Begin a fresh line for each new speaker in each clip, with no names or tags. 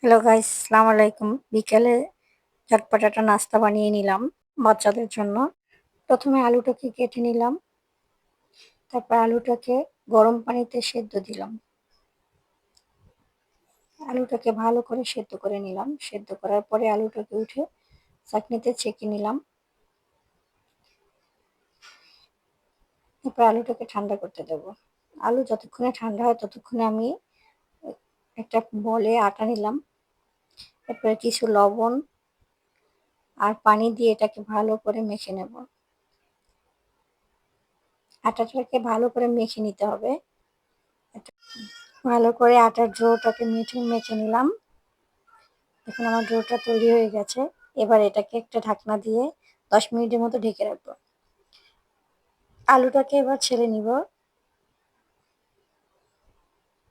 Hello guys, আসসালামু আলাইকুম। বিকেলে চটপট একটা নাস্তা বানিয়ে নিলাম বাচ্চাদের জন্য। প্রথমে আলুটাকে কেটে নিলাম, তারপর আলুটাকে গরম পানিতে সেদ্ধ দিলাম। আলুটাকে ভালো করে সেদ্ধ করে নিলাম। সেদ্ধ করার পরে আলুটাকে উঠে চাটনিতে ছেঁকে নিলাম। এরপর আলুটাকে ঠান্ডা করতে দেবো। আলু যতক্ষণে ঠান্ডা হয় ততক্ষণে আমি একটা বলে আটা নিলাম। এরপরে কিছু লবণ আর পানি দিয়ে এটাকে ভালো করে মেখে নেব। আটাটাকে ভালো করে মেখে নিতে হবে। ভালো করে আটার ডোটাকে মেখে নিলাম। এখন আমার ডোটা তৈরি হয়ে গেছে। এবার এটাকে একটা ঢাকনা দিয়ে 10 মিনিটের মতো ঢেকে রাখবো। আলুটাকে এবার ছেড়ে নিব।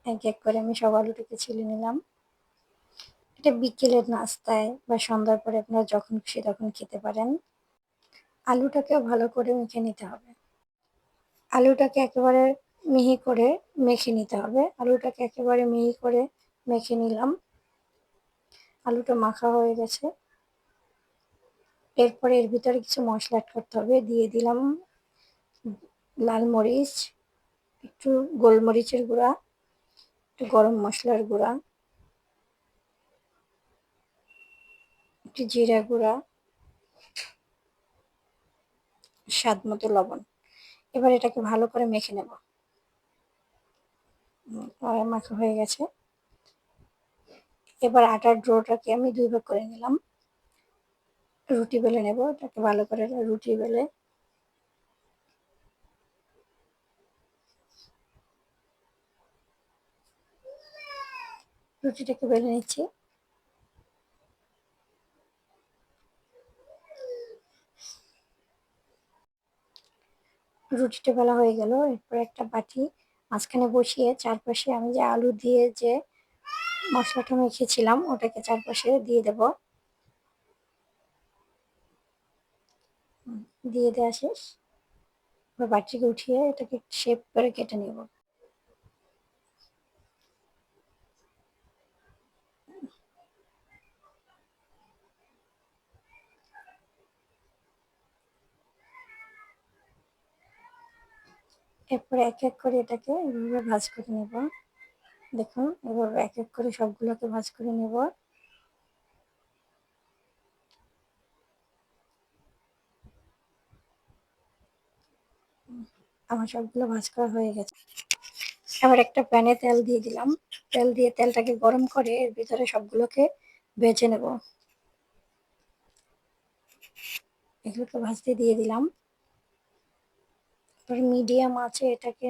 এক এক করে আমি সব আলুটাকে ছেড়ে নিলাম। এটা বিকেলের নাস্তায় বা সন্ধ্যার পরে আপনারা যখন খুশি তখন খেতে পারেন। আলুটাকেও ভালো করে মেখে নিতে হবে। আলুটাকে একেবারে মিহি করে মেখে নিতে হবে। আলুটাকে একেবারে মিহি করে মেখে নিলাম। আলুটা মাখা হয়ে গেছে। এরপরে এর ভিতরে কিছু মশলা অ্যাড করতে হবে। দিয়ে দিলাম লাল মরিচ, একটু গোলমরিচের গুঁড়া, একটু গরম মশলার গুঁড়া, একটু জিরা গুঁড়া, স্বাদ মতো লবণ। এবার এটাকে ভালো করে মেখে নেব। মাখা হয়ে গেছে। এবার আটার ডোটাকে আমি 2 ভাগ করে নিলাম। রুটি বেলে নেব। এটাকে ভালো করে রুটি বেলে রুটিটাকে বেলে নিচ্ছি। রুটিটা বেলা হয়ে গেল। এরপর একটা বাটি মাঝখানে বসিয়ে চারপাশে আমি যে আলু দিয়ে যে মশলাটা মেখেছিলাম ওটাকে চারপাশে দিয়ে দেব। দিয়ে দেওয়া শেষ। এবার বাটিকে উঠিয়ে এটাকে শেপ করে কেটে নেব। এরপরে এক এক করে এটাকে এভাবে ভাঁজ করে নেব। দেখুন এভাবে এক এক করে সবগুলোকে ভাঁজ করে নেব। আমার সবগুলো ভাঁজ করা হয়ে গেছে। এবার একটা প্যানে তেল দিয়ে দিলাম। তেল দিয়ে তেলটাকে গরম করে এর ভিতরে সবগুলোকে ভেজে নেব। এগুলোকে ভাজতে দিয়ে দিলাম। এবার মিডিয়াম আঁচে এটাকে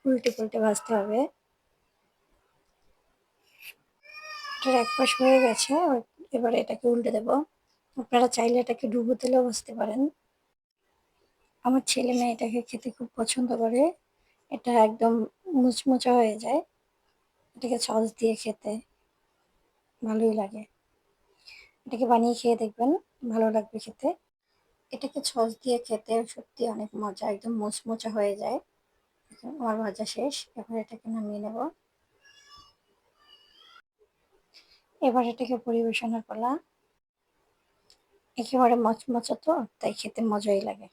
উল্টে পাল্টে ভাজতে হবে। এটার এক পাশ হয়ে গেছে। এবার এটাকে উল্টে দেব। আপনারা চাইলে এটাকে ডুবো তেলেও ভাজতে পারেন। আমার ছেলে মেয়ে এটাকে খেতে খুব পছন্দ করে। এটা একদম মুচমুচে হয়ে যায়। এটাকে সস দিয়ে খেতে ভালোই লাগে। এটাকে বানিয়ে খেয়ে দেখবেন, ভালো লাগবে খেতে। এটাকে সস দিয়ে খেতে সত্যি অনেক মজা, একদম মুচমুচে হয়ে যায়। এখন আমার ভাজা শেষ। এবার এটাকে নামিয়ে নেব। এবার এটাকে পরিবেশনের পালা। একেবারে মচমচে তো, তাই খেতে মজাই লাগে।